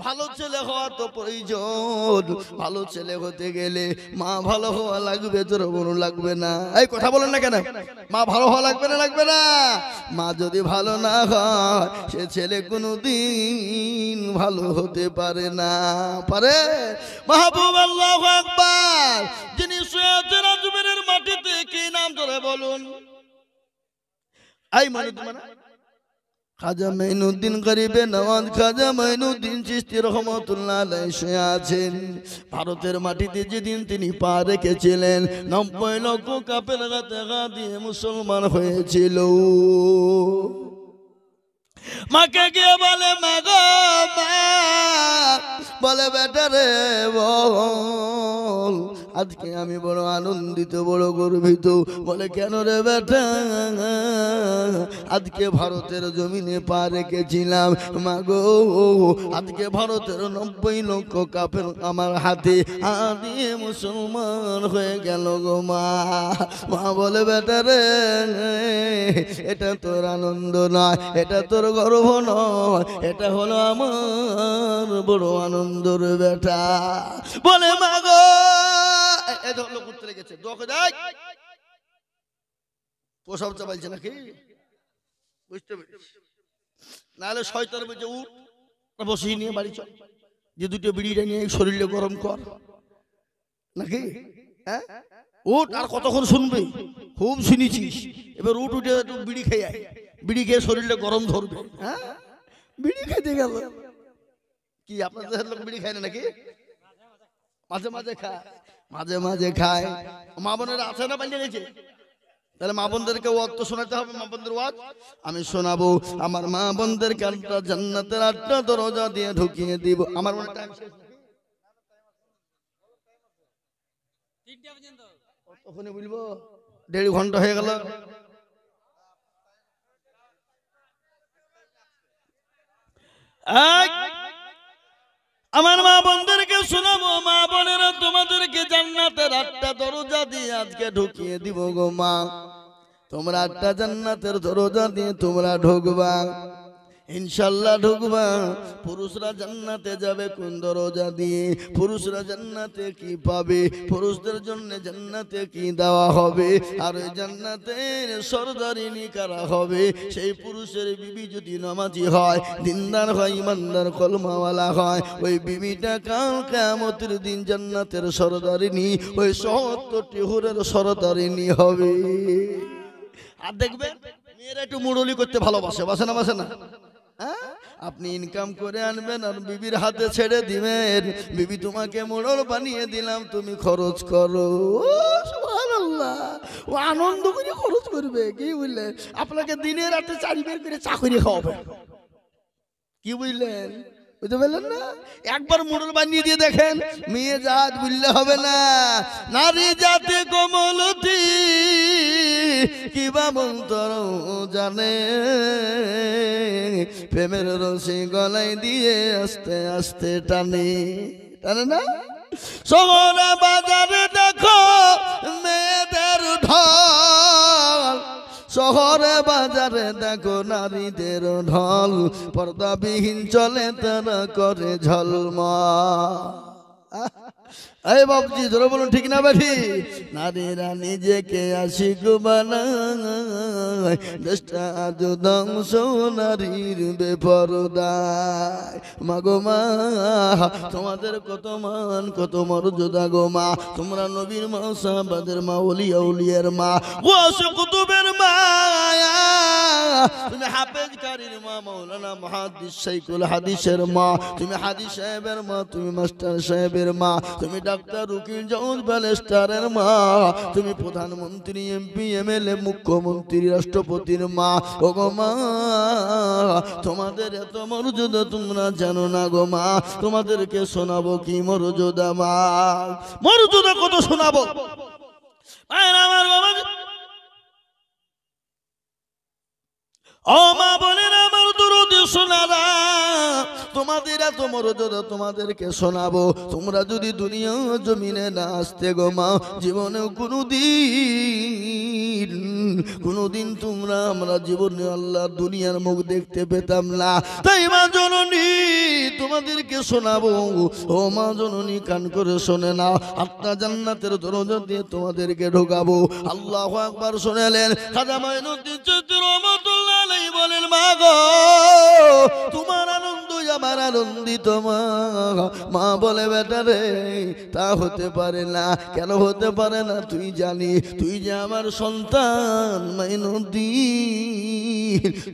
ভালো ছেলে হওয়া তো প্রয়োজন। ভালো ছেলে হতে গেলে মা ভালো হওয়া লাগবে, তোর বোন লাগবে না। এই কথা বলেন না কেন? মা ভালো হওয়া লাগবে না? লাগবে না। মা যদি ভালো না হয়, সে ছেলে কোনোদিন ভালো হতে পারে না। পারে? মাহবুব আল্লাহু আকবার। যিনি শুয়ে আছেন আজমিরের মাটিতে, কি নাম ধরে বলুন? এই মানে খাজা মাইনুদ্দিন গরিবে নওয়াজ খাজা মাইনুদ্দিন চিশতি রহমাতুল্লাহ আলাইহি শুয়ে আছেন। ভারতের মাটিতে যেদিন তিনি পা রেখেছিলেন, 90 লক্ষ কাফের হাতে গা দিয়ে মুসলমান হয়েছিল। মাকে গিয়ে বলে, মা গো মা, বলে বেটা রে বল, আজকে আমি বড় আনন্দিত, বড় গর্বিত। বলে কেন রে বেটা? আজকে ভারতের জমিনে পা রেখেছিলাম মা গো, আজকে ভারতের 90 লক্ষ কাফের আমার হাতে দিয়ে মুসলমান হয়ে গেল গো মা। মা বলে বেটা রে, এটা তোর আনন্দ নয়, এটা তোর গর্ব নয়, এটা হলো আমার বড় আনন্দর বেটা। বলে মা গো, লোক উঠতে লেগেছে, প্রসব চাপাইছে নাকি? বুঝতে পেরেছি। নাহলে শয়তান বলছে উঠ, বসিয়ে নিয়ে বাড়ি চল, যে দুটো বিড়িটা নিয়ে শরীরে গরম কর নাকি? হ্যাঁ, উঠ। আর কতক্ষণ শুনবে? খুব শুনেছিস, এবার উঠ, উঠে একটু বিড়ি খেয়ে আয়, বিড়ি খেয়ে শরীরে গরম ধরবে। হ্যাঁ, বিড়ি খেতে গেল কি? আপনাদের লোক বিড়ি খায় না নাকি? মাঝে মাঝে খায়, মাঝে মাঝে খায়। মা বোনেরা আছে না? পালিয়ে গেছে। তাহলে মা বোনদেরকে ওয়াজ তো শোনাতে হবে। মা বোনদের ওয়াজ আমি শোনাবো। আমার মা বোনদেরকে আটটা জান্নাতের 8টা দরজা দিয়ে ঢুকিয়ে দিব। আমার মনে টাইম শেষ, কতক্ষণে বলবো? 1.5 ঘন্টা হয়ে গেল। আমার মা বোনদেরকে শোনাবো। মা বোনেরা, তোমাদেরকে জান্নাতের 8টা দরজা দিয়ে আজকে ঢুকিয়ে দিব গো মা। তোমরা 8টা জান্নাতের দরজা দিয়ে তোমরা ঢুকবা, ইনশাআল্লাহ ঢুকবা। পুরুষরা জান্নাতে যাবে কোন দরজা দিয়ে? পুরুষরা জান্নাতে কি পাবে? পুরুষদের জন্য জান্নাতে কি দেওয়া হবে? আর ওই জান্নাতের সরদারিনী কারা হবে? সেই পুরুষের বিবি যদি নামাজি হয়, দিনদার হয়, ইমানদার, কলমাওয়ালা হয়, ওই বিবিটা কাল কিয়ামতের দিন জান্নাতের সরদারিনী, ওই 70টি হুরের সরদারিনী হবে। আর দেখবে মেয়েরা একটু মুরলি করতে ভালোবাসে, বাসে না? বাসে না? আপনি ইনকাম করে আনবেন আর বিবির হাতে ছেড়ে দিবেন, বিবি তোমাকে মোড়ল বানিয়ে দিলাম, তুমি খরচ করো। সুবহানাল্লাহ, ও আনন্দ করে খরচ করবে। কি বুঝলেন? আপনাকে দিনে রাতে 4 বের করে চাকরি খাওয়াবে। কি বুঝলেন? বুঝতে পারলেন না? একবার মোড়ল বানিয়ে দিয়ে দেখেন, মেয়ে জাত বুঝলে হবে না। নারী জাতি কোমলতি কিবা মন্তর জানে, প্রেমের রসি গলায় দিয়ে আস্তে আস্তে টানে, টানে না? শহরে বাজারে দেখো মেয়েদের ঢল, শহরে বাজারে দেখো নারীদের ঢল, পর্দাবিহীন চলে তারা করে ঝলমল। এই বাবজি ধরে বলুন ঠিক না বেঠি? নারীরা নিজেকে আশিক বানায়, দেশটা আজ ধ্বংস নারীর বেপরদায়। মাগো মা তোমাদের কত মান কত মর্যাদা গো মা, তোমরা নবীর মা, সাহাবাদের মা, ওলিয়া উলিয়ার মা, ওয়াসে কুতুবের মা, তুমি হাফেজ কারীর মা, মাওলানা মুহাদ্দিস শাইখুল হাদিসের মা, তুমি হাদিস সাহেবের মা, তুমি মাস্টার সাহেবের মা, তুমি ডাক্তার উকিল জজ ব্যারিস্টারের মা, তুমি প্রধানমন্ত্রী এমপি এমএলএ মুখ্যমন্ত্রী রাষ্ট্রপতির মা। ও গো মা তোমাদের এত মর্যাদা তোমরা জানো না গো মা, তোমাদেরকে শোনাবো কি মর্যাদা মা, মর্যাদা কত শোনাবো। আমার বাবা ও মা বোনেরা আমার দরুদ শোনারা, তোমাদের এত মর্যাদা তোমাদেরকে শোনাবো। তোমরা যদি দুনিয়া জমিনে না আসতে গো মা, জীবনেও কোনোদিন তোমরা আমরা জীবনে আল্লাহ দুনিয়ার মুখ দেখতে পেতাম না। তাই মা জননী তোমাদেরকে শোনাবো। ও মা জননী কান করে শোনে না, আপনার জান্নাতের দরজা দিয়ে তোমাদেরকে ঢোকাবো। আল্লাহু আকবার শুনেলেন। খাজা মাইনুদ্দিন চিশতি রহমাতুল্লাহ আলাইহি বলেন, মা গো তোমার আনন্দ আমার আনন্দিত মা। মা বলে বেটা রে তা হতে পারে না। কেন হতে পারে না? তুই জানি তুই যে আমার সন্তান মাইনুদ্দিন,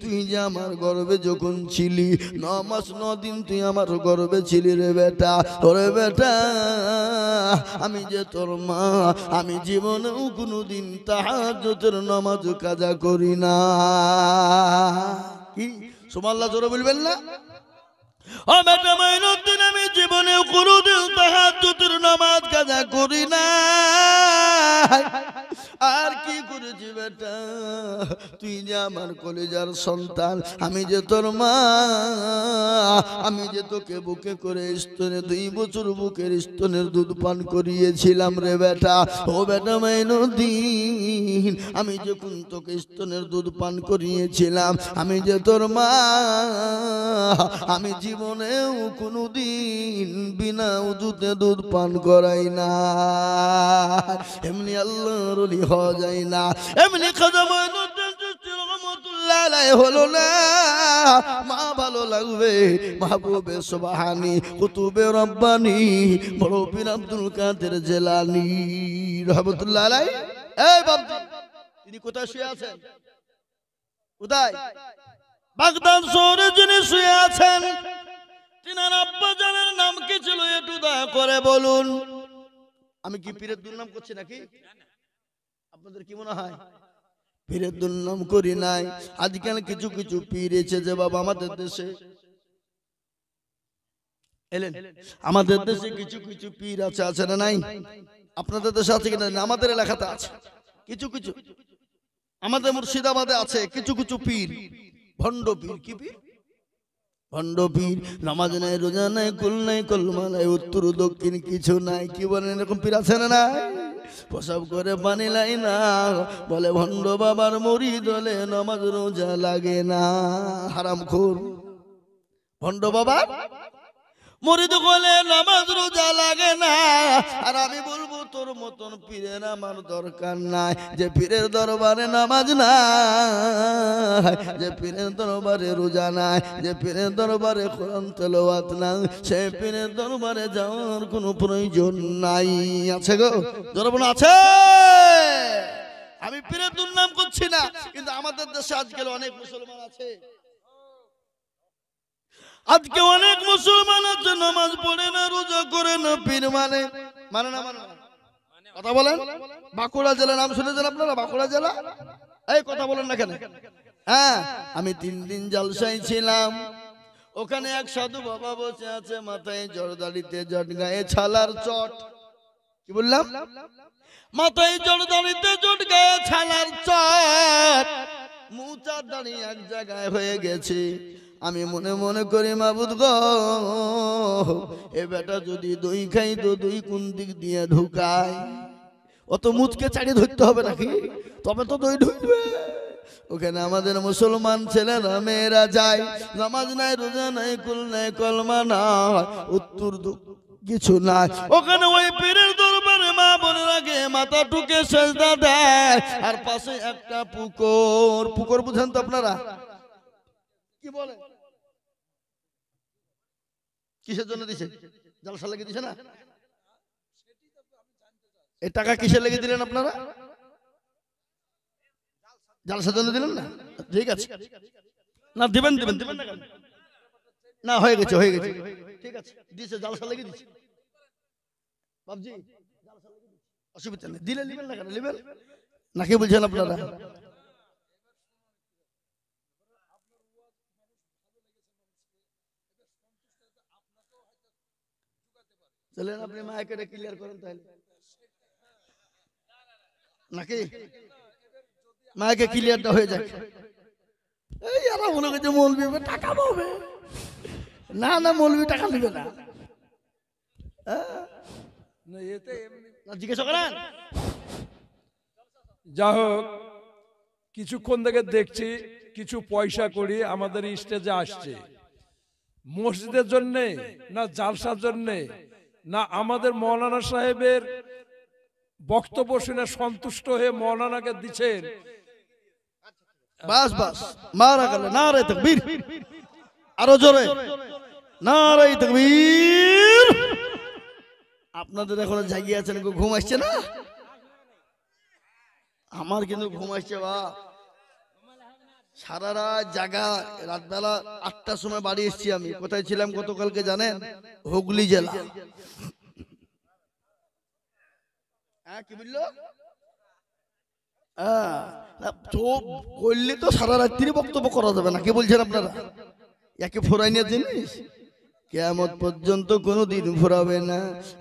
তুই যে আমার গর্ভে যখন ছিলি 9 মাস 9 দিন তুই আমার গর্ভে ছিলি রে বেটা। ওরে বেটা আমি যে তোর মা, আমি জীবনেও কোনোদিন তাহাজ্জুদের নামাজ কাজা করি না। কি সুবহানাল্লাহ জোরে বলবেন না? ও বেটা মাইনুদ্দিন আমি জীবনেও কোনোদিন তাহাজ্জুদের নামাজ কাজা করি না। আর কি করেছি বেটা? তুই যে আমার কলিজার সন্তান, আমি যে তোর মা, আমি যে তোকে বুকে করে স্তনে 2 বছর বুকের স্তনের দুধ পান করিয়েছিলাম রে বেটা। ও বেটা মাইনুদ্দিন আমি যখন তোকে স্তনের দুধ পান করিয়েছিলাম, আমি যে তোর মা, আমি জীবনেও কোনোদিন বিনা উযুতে দুধ পান করাই না। এমনি আল্লাহর ওলি হওয়া যায় না, এমনি খাজা মাইনুদ্দিন চিশতি রহমাতুল্লাহ আলাইহি হলো না। মা ভালো লাগবে মাহবুবে সুবহানী কুতুবে রব্বানী বড় পীর আব্দুল কাদের জিলানী রহমাতুল্লাহ আলাইহি। এই বাবজি তিনি কোথায় শুয়ে আছেন? কোথায়? বাগদাদ শহরে যিনি শুয়ে আছেন, তিনার আব্বা জানের নাম কি ছিল একটু দয়া করে বলুন। আমি কি পীরের দুর্নাম করছি নাকি? আপনাদের কি মনে হয়? পীরের দুর্নাম করি নাই। আজকাল কিছু কিছু পীর এসে যে বাবা আমাদের দেশে এলেন, আমাদের দেশে কিছু কিছু পীর আছে, আছে না নাই? আপনাদের দেশে আছে কিনা? আমাদের এলাকাতে আছে কিছু কিছু, আমাদের মুর্শিদাবাদে আছে কিছু কিছু পীর, ভণ্ড পীর। কি পীর? ভণ্ড পীর। নামাজ নাই, রোজা নাই, কুল নাই, কলমা নাই, উত্তর দক্ষিণ কিছু নাই। কি বলেন এরকম পীর আছে না নাই? প্রসাব করে পানি লাই না, বলে ভণ্ড বাবার মুরিদ হলে নামাজ রোজা লাগে না। হারামখোর ভণ্ড বাবার মুরিদ হলে নামাজ রোজা লাগে না। আর আমি বলবো তোর মতন পীরের আমার দরকার নাই, যে পীরের দরবারে নামাজ নাই, যে পীরের দরবারে রোজা নাই, যে পীরের দরবারে কোরআন তেলাওয়াত নাই, সে পীরের দরবারে যাওয়ার কোনো প্রয়োজন নাই। আছে গো দরবার আছে। আমি পীরের দুর্নাম করছি না, কিন্তু আমাদের দেশে আজকাল অনেক মুসলমান আছে, আজকে অনেক মুসলমান আছে নামাজ পড়ে না, রোজা করে না, পীর মানে মানে না মানে না। কথা বলেন। বাঁকুড়া জেলা নাম শুনেছেন আপনারা? বাঁকুড়া জেলা। এই কথা বলেন না কেন? হ্যাঁ, আমি 3 দিন জলসায় ছিলাম। ওখানে এক সাধু বাবা বসে আছে, মাথায় জড়দাড়িতে জট, গায়ে ছালার চট। কি বললাম? মাথায় জড়দাড়িতে জট, গায়ে ছালার চট, মুচার দাড়ি এক জায়গায় হয়ে গেছে। আমি মনে মনে করি, মাবুদ গো, এ বেটা যদি দই খাই তো দই কোন দিক দিয়ে ঢুকায়? অত মুচকে চাড়িয়ে ধরতে হবে নাকি? তবে তো দই ঢুকবে। ওখানে আমাদের মুসলমান ছেলেরা মেয়েরা যায়, নামাজ নাই, রোজা নাই, কুল নাই, কলমা নাই, উত্তর কিছু নাই। ওখানে ওই পীরের দরবারে মা বোনের আগে মাথা ঠুকে সেজদা দেয়, আর পাশে একটা পুকুর। পুকুর বুঝেন তো আপনারা? কি বলে? কিসের জন্য দিছে? জলসা লেগে দিছে না? এই টাকা কিসের লেগে দিলেন আপনারা? জলসার জন্য দিলেন না? ঠিক আছে, না দিবেন দিবেন দিবেন না কেন? না, হয়ে গেছে হয়ে গেছে, ঠিক আছে, দিছে, জলসা লেগে দিছে বাবজি, অসুবিধা নেই। দিলে দিবেন না কেন? দিবেন নাকি বলছেন আপনারা? চলেন আপনি মাইকে ক্লিয়ার করেন তাহলে, নাকি মাইকে ক্লিয়ারটা হয়ে যাক। এই এরা মনে করছে মৌলবি টাকা পাবে। না না, মৌলবি টাকা দিবে না। জিজ্ঞাসা করেন। যা হোক, কিছুক্ষণ থেকে দেখছি কিছু পয়সা করি আমাদের স্টেজে আসছে, মসজিদের জন্যে না জালসার জন্যে না আমাদের মৌলানা সাহেবের বক্তব্য শুনে সন্তুষ্ট হয়ে মৌলানাকে দিচ্ছেন। বাস বাস, মারা গেল, নারে তাকবীর, আরো জোরে নারে তাকবীর। আপনাদের এখন জাগিয়ে আছেন, ঘুম আসছে না? আমার কিন্তু ঘুম আসছে বা সারা রাত জাগা। রাতবেলা 8টার সময় বাড়ি এসেছি আমি। কোথায় ছিলাম গতকালকে জানেন? হুগলি জেলা। হ্যাঁ, কি বললো? চোখ করলে তো সারা রাত্রি বক্তব্য করা যাবে না। কি বলছেন আপনারা? একে ফোরাই নিয়ে জিনিস কিয়ামত পর্যন্ত কোনোদিন ফুরাবে না।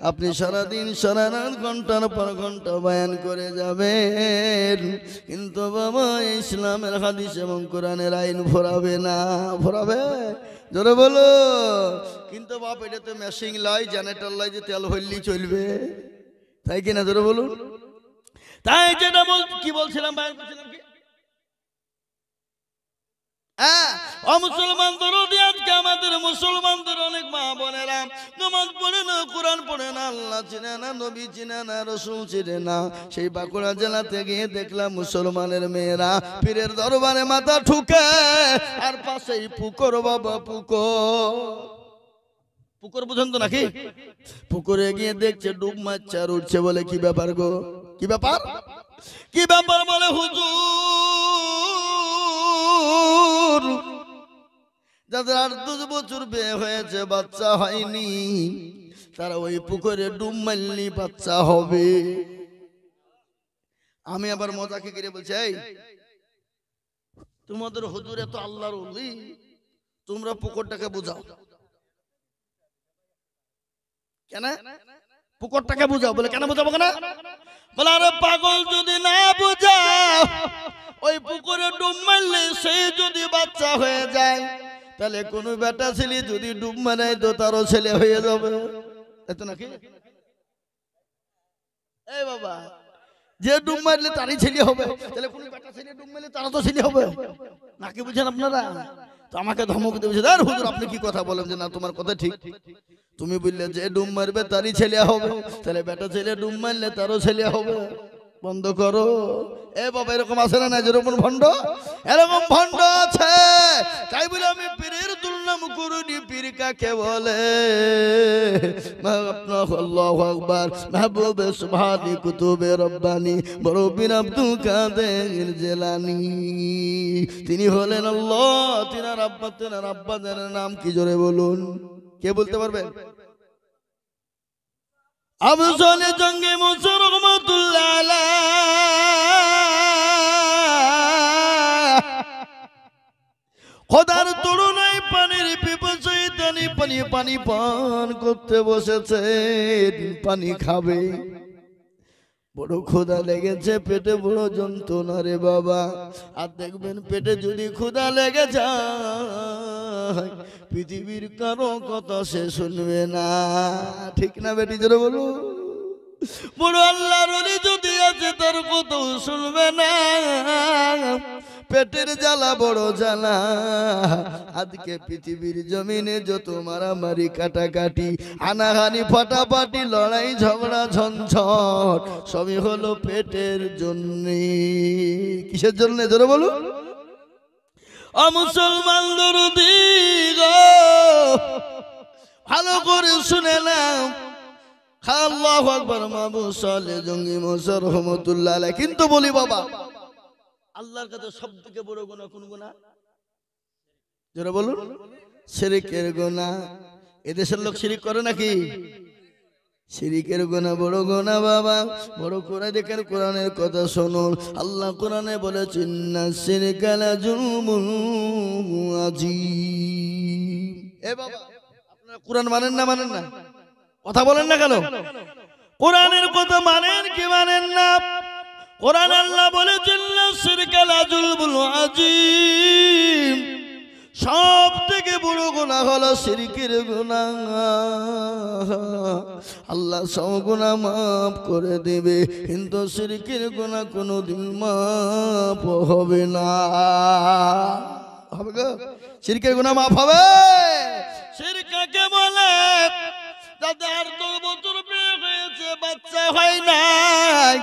আপনি সারাদিন সারা রাত ঘন্টার পর ঘন্টা বয়ান করে যাবেন, কিন্তু বাবা ইসলামের হাদিস এবং কোরআনের আইন ফুরাবে না। ফুরাবে? জোরে বলো। কিন্তু বাপ, এটা তো মেশিং লাই, জেনারেটর লাই, যে তেল ভরলি চলবে, তাই কিনা? জোরে বলুন। তাই যেটা কি বলছিলাম, বয়ান করছিলাম কি? মুসলমানদের আজকে আমাদের মুসলমানদের অনেক মা বোনেরা নামাজ পড়ে না, কোরআন পড়ে না, আল্লাহ চিনে না, নবী চিনে না, রসুল চিনে না। সেই বাঁকুড়া জেলাতে গিয়ে দেখলাম মুসলমানের মেয়েরা পীরের দরবারে মাথা ঠুকে, আর পাশেই পুকুর। বাবা পুকুর, পুকুর বুঝেন তো নাকি? পুকুরে গিয়ে দেখছে ডুব মারছে আর উঠছে। বলে কি ব্যাপার গো? কি ব্যাপার? কি ব্যাপার? বলে হুজুর, যাদের 8-10 বছর বিয়ে হয়েছে, বাচ্চা হয়নি, তারা ওই পুকুরে ডুব মারলি বাচ্চা হবে। আমি আবার মজাকে করে বলছি, এই তোমাদের হুজুর এত আল্লাহর ওলি, তোমরা পুকুরটাকে বুঝাও কেন? পুকুরটাকে বুঝাও। বলে কেন বুঝাবো কেন? বলে আরে পাগল, যদি না বুঝাও, ওই পুকুরে ডুব মারলে সে যদি বাচ্চা হয়ে যায়, তাহলে কোন বেটা ছেলে যদি ডুব মারায় তো তারও ছেলে হয়ে যাবে, এত নাকি? এই বাবা, যে ডুব মারলে তারই ছেলে হবে, তাহলে কোন বেটা ছেলে ডুব মারলে তারও তো ছেলে হবে নাকি? বুঝছেন আপনারা? তো আমাকে ধমক দিয়েছে, আর হুজুর আপনি কি কথা বলেন? যে না, তোমার কথা ঠিক। তুমি বললে যে ডুব মারবে তারই ছেলে হবে, তাহলে বেটা ছেলে ডুব মারলে তারও ছেলে হবে। বন্ধ করো। এ বাবা, এরকম আছে না? যেরকম ভণ্ড, এরকম ভণ্ড আছে। তাই বলে আমি পীরের দুর্নাম করিনি, পীর কাকে বলে? আল্লাহু আকবার। মাহবুবে সুবহানি কুতুবে রব্বানি বড় পীর আব্দুল কাদের জিলানী, তিনি হলেন আল্লাহ। তিনার আব্বাদের নাম কি জোরে বলুন, কে বলতে পারবেন? আফজল জঙ্গি মনসুর রহমাতুল্লাহ আলাইহি খোদার তুলনায় পানির পিপাসায় তিনি পানি পান করতে বসেছেন, পানি খাবে। বড় ক্ষুধা লেগেছে, পেটে বড় যন্ত্রণা রে বাবা। আর দেখবেন পেটে যদি ক্ষুধা লেগে যায় পৃথিবীর কারো কথা সে শুনবে না, ঠিক না বেটি জোরে বলো? বড় আল্লাহর ওলি যদি আছে তার কথা শুনবে না। পেটের জ্বালা বড় জ্বালা। আজকে পৃথিবীর জমিনে যত মারামারি কাটাকাটি হানাহানি ফাটাফাটি লড়াই ঝগড়া ঝঞ্ঝট সবই হলো পেটের জন্যে। কিসের জন্য ধরে বলুন? মুসলমান দরদি গো ভালো করে শুনে নাও। আল্লাহু আকবার। মাহবুব সালেহ জঙ্গি মনসুর রহমাতুল্লাহ আলাইহি। কিন্তু বলি বাবা, আল্লাহর কাছে সবথেকে বড় গুনাহ কোন গুনাহ? যারা বলুন শিরকের গুনাহ। এদেশের লোক শিরিক করে নাকি? শিরিকের গুনাহ বড় গুনাহ বাবা, বড় করে দেখেন। কোরআনের কথা শুনুন। আল্লাহ কোরআনে বলেছেন ইন্না শিরকা লাযুলমুন আযীম। এ বাবা, আপনারা কোরআন মানেন না? মানেন না? কথা বলেন না কেন? কোরআনের কথা মানেন কি মানেন না? কোরআন আল্লাহ বলেছেন শিরকা লাযুলমুন আযীম, সব থেকে বড় গুনাহ হলো শিরকের গুনাহ। আল্লাহ সব গুনাহ মাফ করে দেবে, কিন্তু শিরকের গুনাহ কোনোদিন মাফ হবে না। হবে গো? শিরকের গুনাহ মাফ হবে? শিরক কাকে বলে? যাদের 10 বছর বিয়ে হয়েছে বাচ্চা হয় নাই,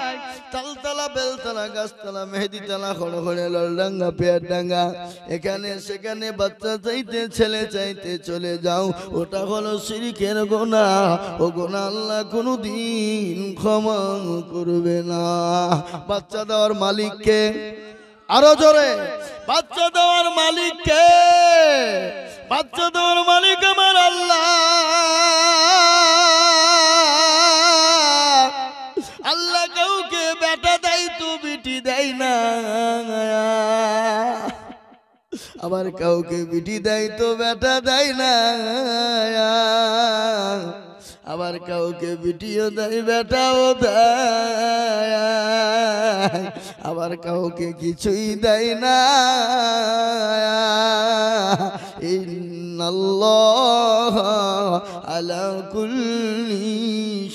তালতলা বেলতলা গাছতলা মেহেদিতলা খড়খড়ে ললডাঙ্গা পেয়ারডাঙ্গা এখানে সেখানে বাচ্চা চাইতে ছেলে চাইতে চলে যাও, ওটা হলো শিরকের গুনাহ। ও গুনাহ আল্লাহ কোনোদিন ক্ষমা করবে না। বাচ্চা দেওয়ার মালিককে, আরো জোরে, বাচ্চা দেওয়ার মালিককে? বাচ্চা দেওয়ার মালিক আমার আল্লাহ। আল্লাহ কাউকে বেটা দেয় তো বিটি দেয় না, আবার কাউকে বিটি দেয় তো বেটা দেয় না, আবার কাউকে বিটিও দেয় বেটাও দেয়, আবার কাউকে কিছুই দেয় না। ইন্নাল্লাহ আলা কুল্লি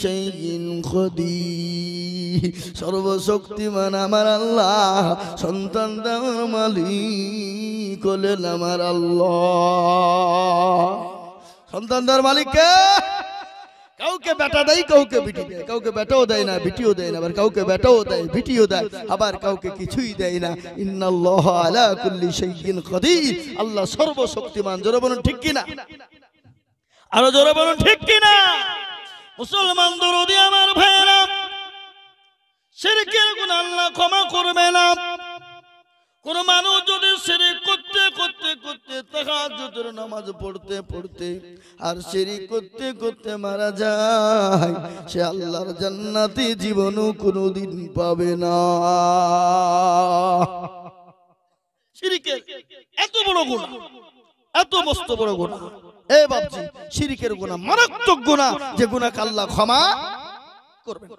শাইইন কাদির। সর্বশক্তিমান আমার আল্লাহ, সন্তান দেওয়ার মালিক হলেন আমার আল্লাহ। সন্তান দেওয়ার মালিক কে? কাউকে বেটা দেয়, কাউকে বিটি দেয়, কাউকে বেটাও দেয় না বিটিও দেয় না, আবার কাউকে বেটাও দেয় বিটিও দেয়, আবার কাউকে কিছুই দেয় না। ইন্নাল্লাহ আলা কুল্লি শাইইন কাদির। আল্লাহ সর্বশক্তিমান। জোরে বলুন ঠিক কিনা? আরো জোরে বলুন ঠিক কিনা? মুসলমান দরদি আমার ভাইরা, শিরকের গুনাহ আল্লাহ ক্ষমা করবে না। কোন মানুষ যদি শিরক করতে করতে করতে তাহাজ্জুদের নামাজ পড়তে পড়তে আর শিরক করতে করতে মারা যায়, সে আল্লাহর জান্নাতে জীবনও কোনোদিন পাবে না। শিরকের এত বড় গুনাহ, এত মস্ত বড় গুনাহ। এ বাপজি, শিরকের গুনাহ মারাত্মক গুনাহ, যে গুনাহকে আল্লাহ ক্ষমা করবে না।